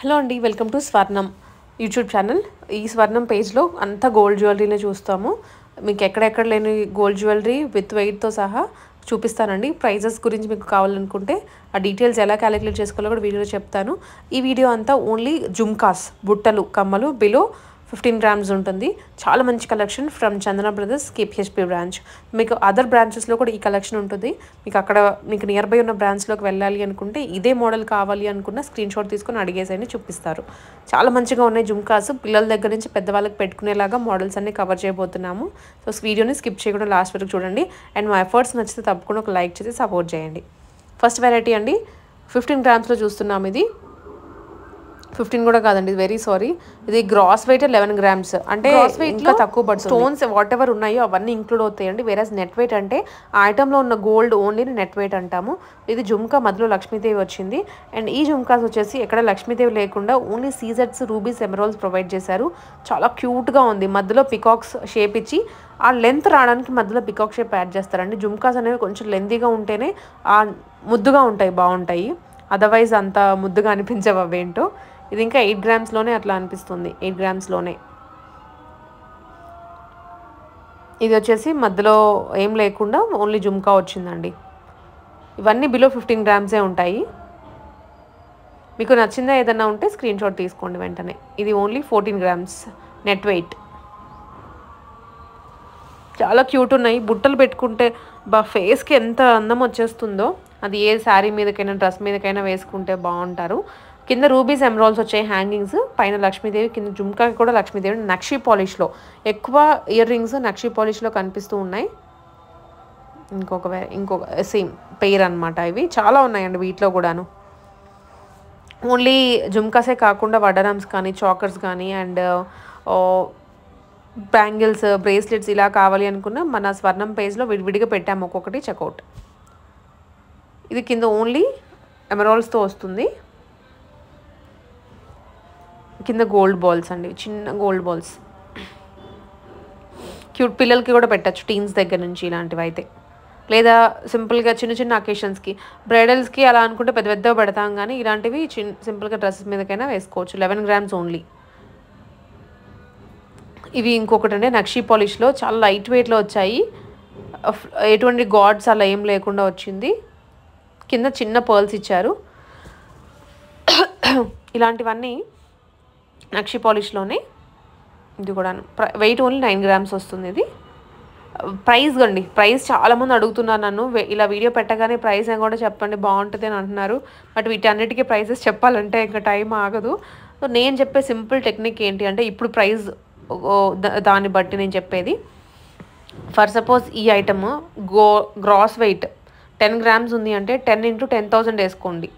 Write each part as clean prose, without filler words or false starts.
Hello అండి, welcome to స్వర్ణం YouTube channel. ఈ స్వర్ణం పేజ్లో అంతా గోల్డ్ జ్యువెలరీనే చూస్తాము. మీకు ఎక్కడెక్కడ లేని గోల్డ్ జ్యువెలరీ విత్ వెయిట్తో సహా చూపిస్తానండి. ప్రైజెస్ గురించి మీకు కావాలనుకుంటే ఆ డీటెయిల్స్ ఎలా క్యాలిక్యులేట్ చేసుకోవాలో కూడా వీడియోలో చెప్తాను. ఈ వీడియో అంతా ఓన్లీ జుమ్కాస్, బుట్టలు, కమ్మలు బిలో 15 grams ఉంటుంది. చాలా మంచి collection from Chandana brothers KPHP branch. మీకు అదర్ బ్రాంచెస్లో కూడా ఈ కలెక్షన్ ఉంటుంది. మీకు అక్కడ మీకు నియర్ బై ఉన్న బ్రాంచ్లోకి వెళ్ళాలి అనుకుంటే ఇదే మోడల్ కావాలి అనుకున్న స్క్రీన్ షాట్ తీసుకొని అడిగేసైనా చూపిస్తారు. చాలా మంచిగా ఉన్నాయి జుమ్కాస్. పిల్లల దగ్గర నుంచి పెద్దవాళ్ళకి పెట్టుకునేలాగా మోడల్స్ అన్ని కవర్ చేయబోతున్నాము. సో వీడియోని స్కిప్ చేయకుండా లాస్ట్ వరకు చూడండి. అండ్ మా ఎఫర్ట్స్ నచ్చితే తప్పకుండా ఒక లైక్ చేసి సపోర్ట్ చేయండి. ఫస్ట్ వెరైటీ అండి, 15 grams చూస్తున్నాము. ఇది 15 కూడా కాదండి, వెరీ సారీ. ఇది గ్రాస్ వెయిట్ 11 grams, అంటే ఇంకా తక్కువ పడుతుంది. స్టోన్స్ వాట్ ఎవర్ ఉన్నాయో అవన్నీ ఇంక్లూడ్ అవుతాయండి. వేరే నెట్ వెయిట్ అంటే ఆ ఐటెంలో ఉన్న గోల్డ్ ఓన్లీ నెట్ వెయిట్ అంటాము. ఇది జుమ్కా, మధ్యలో లక్ష్మీదేవి వచ్చింది. అండ్ ఈ జుమ్కాస్ వచ్చేసి ఎక్కడ లక్ష్మీదేవి లేకుండా ఓన్లీ సీజెట్స్, రూబీస్, ఎమరాల్డ్స్ ప్రొవైడ్ చేశారు. చాలా క్యూట్గా ఉంది. మధ్యలో పికాక్స్ షేప్ ఇచ్చి ఆ లెంత్ రావడానికి మధ్యలో పికాక్ షేప్ యాడ్ చేస్తారండి. జుమ్కాస్ అనేవి కొంచెం లెంతీగా ఉంటేనే ఆ ముద్దుగా ఉంటాయి, బాగుంటాయి. అదర్వైజ్ అంత ముద్దుగా అనిపించవు అవేంటో. ఇది ఇంకా 8 grams అట్లా అనిపిస్తుంది, 8 grams. ఇది వచ్చేసి మధ్యలో ఏం లేకుండా ఓన్లీ జుమ్కా వచ్చిందండి. ఇవన్నీ బిలో 15 grams ఉంటాయి. మీకు నచ్చిందా ఏదన్నా ఉంటే స్క్రీన్ షాట్ తీసుకోండి వెంటనే. ఇది ఓన్లీ 14 grams నెట్ వెయిట్. చాలా క్యూట్ ఉన్నాయి. బుట్టలు పెట్టుకుంటే ఫేస్కి ఎంత అందం వచ్చేస్తుందో. అది ఏ శారీ మీదకైనా డ్రెస్ మీదకైనా వేసుకుంటే బాగుంటారు. కింద రూబీస్, ఎమరాల్డ్స్ వచ్చాయి హ్యాంగింగ్స్. పైన లక్ష్మీదేవి, కింద జుమ్కాకి కూడా లక్ష్మీదేవి. నక్షీ పాలిష్లో ఎక్కువ ఇయర్ రింగ్స్ నక్షీ పాలిష్లో కనిపిస్తూ ఉన్నాయి. ఇంకొక సేమ్ పెయిర్ అనమాట. ఇవి చాలా ఉన్నాయండి వీటిలో కూడాను. ఓన్లీ జుమ్కాసే కాకుండా వడరామ్స్ కానీ, చాకర్స్ కానీ, అండ్ బ్యాంగిల్స్, బ్రేస్లెట్స్ ఇలా కావాలి అనుకున్న మన స్వర్ణం పేజ్లో విడివిడిగా పెట్టాము. ఒక్కొక్కటి చెక్అవుట్. ఇది కింద ఓన్లీ ఎమరాల్డ్స్తో వస్తుంది. కింద గోల్డ్ బాల్స్ అండి, చిన్న గోల్డ్ బాల్స్. క్యూట్, పిల్లలకి కూడా పెట్టచ్చు టీన్స్ దగ్గర నుంచి ఇలాంటివి అయితే. లేదా సింపుల్గా చిన్న చిన్న అకేషన్స్కి, బ్రైడల్స్కి అలా అనుకుంటే పెద్ద పెద్దగా పెడతాం, కానీ ఇలాంటివి సింపుల్గా డ్రెస్సెస్ మీదకైనా వేసుకోవచ్చు. 11 grams ఓన్లీ. ఇవి ఇంకొకటి అంటే నక్షీ పాలిష్లో చాలా లైట్ వెయిట్లో వచ్చాయి. ఎటువంటి గాడ్స్ అలా ఏం లేకుండా వచ్చింది. కింద చిన్న పర్ల్స్ ఇచ్చారు. ఇలాంటివన్నీ నక్షీ పాలిష్లోనే. ఇది కూడా వెయిట్ ఓన్లీ 9 grams వస్తుంది. ఇది ప్రైస్ అండి. ప్రైస్ చాలామంది అడుగుతున్నారు నన్ను, ఇలా వీడియో పెట్టగానే ప్రైస్ అని కూడా చెప్పండి బాగుంటుంది అని అంటున్నారు. బట్ వీటన్నిటికీ ప్రైసెస్ చెప్పాలంటే ఇంకా టైం ఆగదు. సో నేను చెప్పే సింపుల్ టెక్నిక్ ఏంటి అంటే, ఇప్పుడు ప్రైస్ దాన్ని బట్టి నేను చెప్పేది. ఫర్ సపోజ్ ఈ ఐటమ్ గ్రాస్ వెయిట్ 10 grams ఉంది అంటే 10 into 10,000 వేసుకోండి.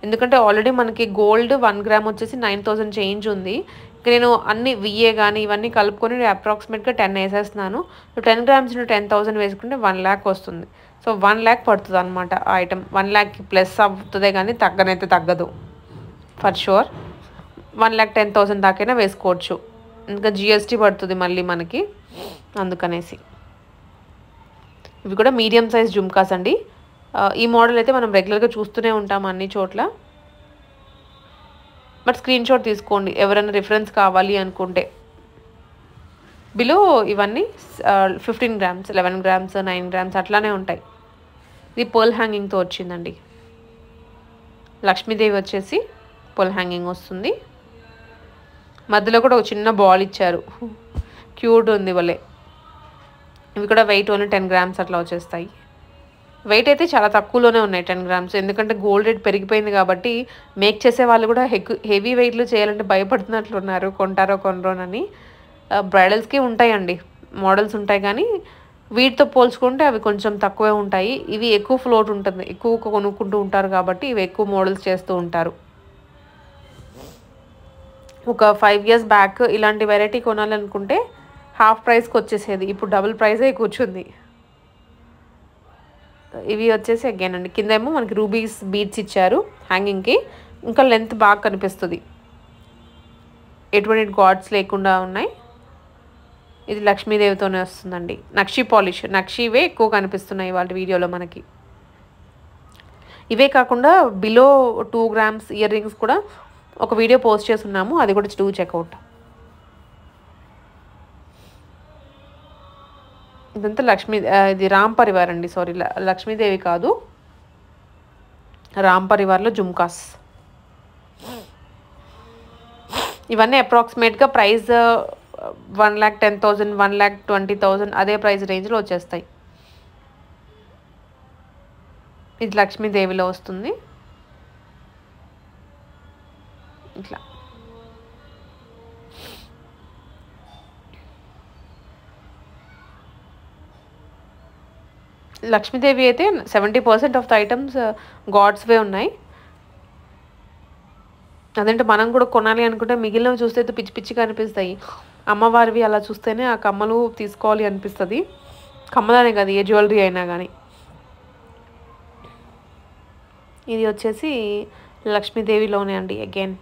ఎందుకంటే ఆల్రెడీ మనకి గోల్డ్ 1 gram వచ్చేసి 9,000 చేంజ్ ఉంది. ఇక నేను అన్ని విఏ కానీ ఇవన్నీ కలుపుకొని అప్రాక్సిమేట్గా 10 వేసేస్తున్నాను. సో 10 grams into 10,000 వేసుకుంటే 1 lakh వస్తుంది. సో 1 lakh పడుతుంది అనమాట ఆ ఐటమ్. 1 lakh ప్లస్ అవుతుందే కానీ తగ్గనైతే తగ్గదు ఫర్ షూర్. 1,10,000 దాకైనా వేసుకోవచ్చు. ఇంకా GST పడుతుంది మళ్ళీ మనకి, అందుకనేసి. ఇవి కూడా మీడియం సైజ్ జుమ్కాస్ అండి. ఈ మోడల్ అయితే మనం రెగ్యులర్గా చూస్తూనే ఉంటాం అన్ని చోట్ల. బట్ స్క్రీన్ షాట్ తీసుకోండి ఎవరైనా రిఫరెన్స్ కావాలి అనుకుంటే. బిలో ఇవన్నీ 15 grams, 11 grams, 9 grams అట్లానే ఉంటాయి. ఇది పర్ల్ హ్యాంగింగ్తో వచ్చిందండి. లక్ష్మీదేవి వచ్చేసి పర్ల్ హ్యాంగింగ్ వస్తుంది. మధ్యలో కూడా ఒక చిన్న బాల్ ఇచ్చారు, క్యూట్ ఉంది భలే. ఇవి కూడా వెయిట్ ఓన్లీ 10 grams అట్లా వచ్చేస్తాయి. వెయిట్ అయితే చాలా తక్కువలోనే ఉన్నాయి 10 grams. ఎందుకంటే గోల్డ్ రేట్ పెరిగిపోయింది కాబట్టి మేక్ చేసే వాళ్ళు కూడా హెవీ వెయిట్లు చేయాలంటే భయపడుతున్నట్లున్నారు, కొంటారో కొనరోనని. బ్రైడల్స్కి ఉంటాయండి మోడల్స్ ఉంటాయి, కానీ వీటితో పోల్చుకుంటే అవి కొంచెం తక్కువే ఉంటాయి. ఇవి ఎక్కువ ఫ్లోట్ ఉంటుంది, ఎక్కువ కొనుక్కుంటూ ఉంటారు కాబట్టి ఇవి ఎక్కువ మోడల్స్ చేస్తూ ఉంటారు. ఒక 5 years బ్యాక్ ఇలాంటి వెరైటీ కొనాలనుకుంటే హాఫ్ ప్రైస్కి వచ్చేసేది. ఇప్పుడు డబుల్ ప్రైజే కూర్చుంది. ఇవి వచ్చేసి అగైన్ అండి, కింద ఏమో మనకి రూబీస్ బీడ్స్ ఇచ్చారు హ్యాంగింగ్కి. ఇంకా లెంత్ బాగా కనిపిస్తుంది, ఎటువంటి గాడ్స్ లేకుండా ఉన్నాయి. ఇది లక్ష్మీదేవితోనే వస్తుందండి. నక్షీ పాలిష్, నక్షీవే ఎక్కువ కనిపిస్తున్నాయి వాళ్ళ వీడియోలో మనకి. ఇవే కాకుండా బిలో 2 grams ఇయర్ రింగ్స్ కూడా ఒక వీడియో పోస్ట్ చేస్తున్నాము, అది కూడా డూ చెక్అవుట్. ఇదంతా ఇది రామ్ పరివార్ అండి, సారీ లక్ష్మీదేవి కాదు, రామ్ పరివార్లో జుమ్కాస్. ఇవన్నీ అప్రాక్సిమేట్గా ప్రైస్ 1,10,000, 1,20,000 అదే ప్రైస్ రేంజ్లో వచ్చేస్తాయి. ఇది లక్ష్మీదేవిలో వస్తుంది ఇట్లా. లక్ష్మీదేవి అయితే 70% ఆఫ్ ద ఐటమ్స్ గాడ్స్వే ఉన్నాయి. అదంటే మనం కూడా కొనాలి అనుకుంటే మిగిలినవి చూస్తే అయితే పిచ్చి పిచ్చిగా అనిపిస్తాయి. అమ్మవారివి అలా చూస్తేనే ఆ కమ్మలు తీసుకోవాలి అనిపిస్తుంది. కమ్మలనే కాదు, ఏ జ్యువెలరీ అయినా కానీ. ఇది వచ్చేసి లక్ష్మీదేవిలోనే అండి. అగైన్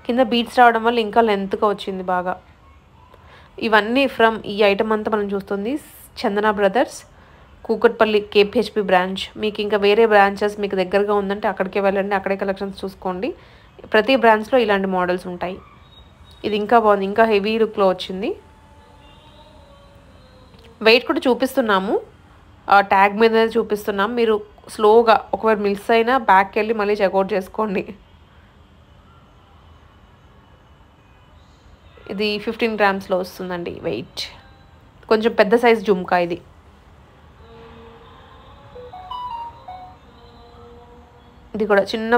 కింద బీట్స్ రావడం వల్ల ఇంకా లెంత్గా వచ్చింది బాగా. ఇవన్నీ ఫ్రమ్ ఈ ఐటమ్ అంతా మనం చూస్తుంది చందన బ్రదర్స్, కూకట్పల్లి కేపీహెచ్పి బ్రాంచ్. మీకు ఇంకా వేరే బ్రాంచెస్ మీకు దగ్గరగా ఉందంటే అక్కడికే వెళ్ళండి, అక్కడే కలెక్షన్స్ చూసుకోండి. ప్రతి బ్రాంచ్లో ఇలాంటి మోడల్స్ ఉంటాయి. ఇది ఇంకా బాగుంది, ఇంకా హెవీ లుక్లో వచ్చింది. వెయిట్ కూడా చూపిస్తున్నాము, ట్యాగ్ మీద చూపిస్తున్నాం. మీరు స్లోగా ఒకవేళ మిస్ అయినా బ్యాక్కి వెళ్ళి మళ్ళీ చెక్అవుట్ చేసుకోండి. ఇది 15 గ్రామ్స్లో వస్తుందండి వెయిట్. కొంచెం పెద్ద సైజ్ జుమ్కా ఇది. ఇది కూడా చిన్న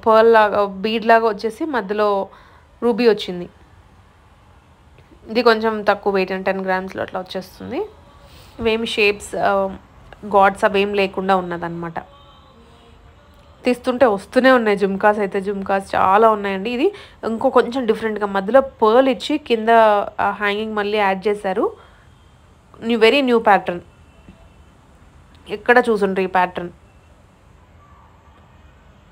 పర్ల్ లాగా బీడ్ లాగా వచ్చేసి మధ్యలో రూబీ వచ్చింది. ఇది కొంచెం తక్కువ వెయిట్, 10 గ్రామ్స్లో అట్లా వచ్చేస్తుంది. ఇవేమి షేప్స్ గాడ్స్ అవేం లేకుండా ఉన్నదన్నమాట. తీస్తుంటే వస్తూనే ఉన్నాయి జుమ్కాస్ అయితే. జుమ్కాస్ చాలా ఉన్నాయండి. ఇది ఇంకో కొంచెం డిఫరెంట్గా మధ్యలో పర్ల్ ఇచ్చి కింద హ్యాంగింగ్ మళ్ళీ యాడ్ చేశారు. వెరీ న్యూ ప్యాటర్న్, ఎక్కడ చూసుండ్రు ఈ ప్యాటర్న్.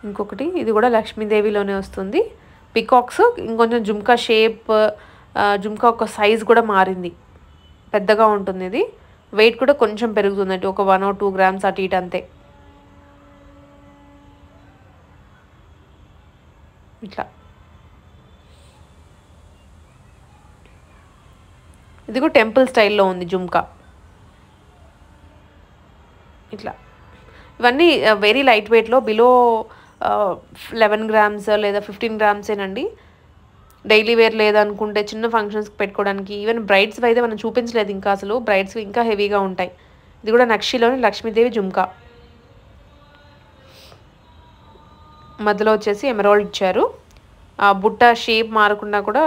ఇంకొకటి ఇది కూడా లక్ష్మీదేవిలోనే వస్తుంది. పికాక్స్ ఇంకొంచెం జుమ్కా షేప్, జుమ్కా ఒక సైజ్ కూడా మారింది, పెద్దగా ఉంటుంది. ఇది వెయిట్ కూడా కొంచెం పెరుగుతుందండి, ఒక 1 or 2 గ్రామ్స్ అటు ఇటు అంతే. ఇట్లా ఇది కూడా టెంపుల్ స్టైల్లో ఉంది జుమ్కా. ఇట్లా ఇవన్నీ వెరీ లైట్ వెయిట్లో, బిలో 11 గ్రామ్స్ లేదా 15 గ్రామ్సేనండి. డైలీ వేర్ లేదనుకుంటే చిన్న ఫంక్షన్స్కి పెట్టుకోవడానికి, ఈవెన్ బ్రైడ్స్ అయితే మనం చూపించలేదు ఇంకా, అసలు బ్రైడ్స్ ఇంకా హెవీగా ఉంటాయి. ఇది కూడా నక్షిలోని లక్ష్మీదేవి జుమ్కా. మధ్యలో వచ్చేసి ఎమరాల్డ్ ఇచ్చారు. ఆ బుట్ట షేప్ మారకుండా కూడా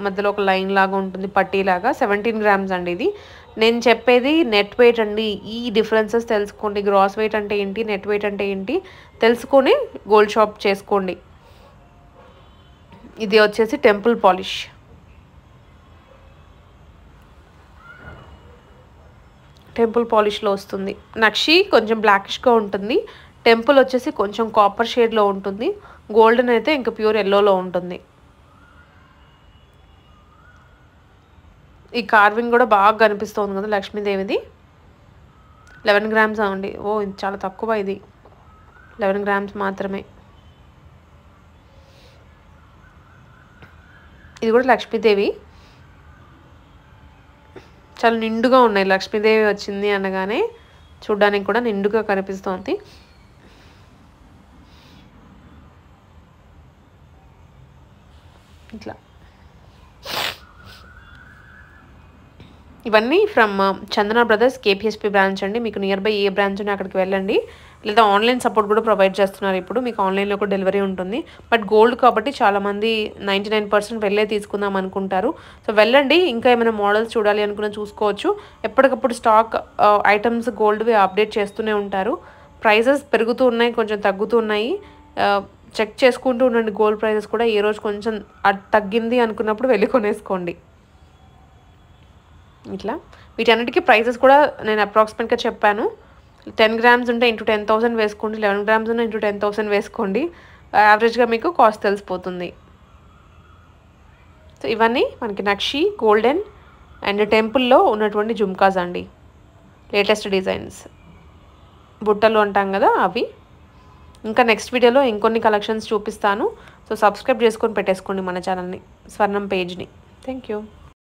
మధ్యలో ఒక లైన్ లాగా ఉంటుంది, పట్టీలాగా. 17 గ్రామ్స్ అండి ఇది. నేను చెప్పేది నెట్ వెయిట్ అండి. ఈ డిఫరెన్సెస్ తెలుసుకోండి. గ్రాస్ వెయిట్ అంటే ఏంటి, నెట్ వెయిట్ అంటే ఏంటి తెలుసుకొని గోల్డ్ షాప్ చేసుకోండి. ఇది వచ్చేసి టెంపుల్ పాలిష్. టెంపుల్ పాలిష్లో వస్తుంది. నక్షి కొంచెం బ్లాకిష్గా ఉంటుంది, టెంపుల్ వచ్చేసి కొంచెం కాపర్ షేడ్లో ఉంటుంది, గోల్డెన్ అయితే ఇంకా ప్యూర్ ఎల్లోలో ఉంటుంది. ఈ కార్వింగ్ కూడా బాగా కనిపిస్తుంది కదా లక్ష్మీదేవిది. 11 గ్రామ్స్ అండి. ఓ ఇది చాలా తక్కువ, ఇది 11 గ్రామ్స్ మాత్రమే. ఇది కూడా లక్ష్మీదేవి. చాలా నిండుగా ఉన్నాయి. లక్ష్మీదేవి వచ్చింది అనగానే చూడ్డానికి కూడా నిండుగా కనిపిస్తోంది. ఇట్లా ఇవన్నీ ఫ్రమ్ చందన బ్రదర్స్ కేపీహెచ్పి బ్రాంచ్ అండి. మీకు నియర్ బై ఏ బ్రాంచ్ ఉన్నా అక్కడికి వెళ్ళండి. లేదా ఆన్లైన్ సపోర్ట్ కూడా ప్రొవైడ్ చేస్తున్నారు ఇప్పుడు. మీకు ఆన్లైన్లో కూడా డెలివరీ ఉంటుంది. బట్ గోల్డ్ కాబట్టి చాలామంది 99% వెళ్ళే తీసుకుందాం అనుకుంటారు. సో వెళ్ళండి. ఇంకా ఏమైనా మోడల్స్ చూడాలి అనుకున్నా చూసుకోవచ్చు. ఎప్పటికప్పుడు స్టాక్ ఐటమ్స్ గోల్డ్వి అప్డేట్ చేస్తూనే ఉంటారు. ప్రైజెస్ పెరుగుతూ ఉన్నాయి, కొంచెం తగ్గుతూ ఉన్నాయి. చెక్ చేసుకుంటూ ఉండండి గోల్డ్ ప్రైజెస్ కూడా. ఏ రోజు కొంచెం తగ్గింది అనుకున్నప్పుడు వెళ్ళి కొనేసుకోండి. ఇట్లా వీటన్నిటికీ ప్రైజెస్ కూడా నేను అప్రాక్సిమేట్గా చెప్పాను. 10 గ్రామ్స్ ఉంటే ఇంటూ 10,000 వేసుకోండి, 11 గ్రామ్స్ ఉంటే ఇంటూ 10,000 వేసుకోండి. యావరేజ్గా మీకు కాస్ట్ తెలిసిపోతుంది. సో ఇవన్నీ మనకి నక్షి, గోల్డెన్ అండ్ టెంపుల్లో ఉన్నటువంటి జుమ్కాస్ అండి. లేటెస్ట్ డిజైన్స్, బుట్టలు అంటాం కదా అవి. ఇంకా నెక్స్ట్ వీడియోలో ఇంకొన్ని కలెక్షన్స్ చూపిస్తాను. సో సబ్స్క్రైబ్ చేసుకొని పెట్టేసుకోండి మన ఛానల్ని, స్వర్ణం పేజ్ని. Thank you.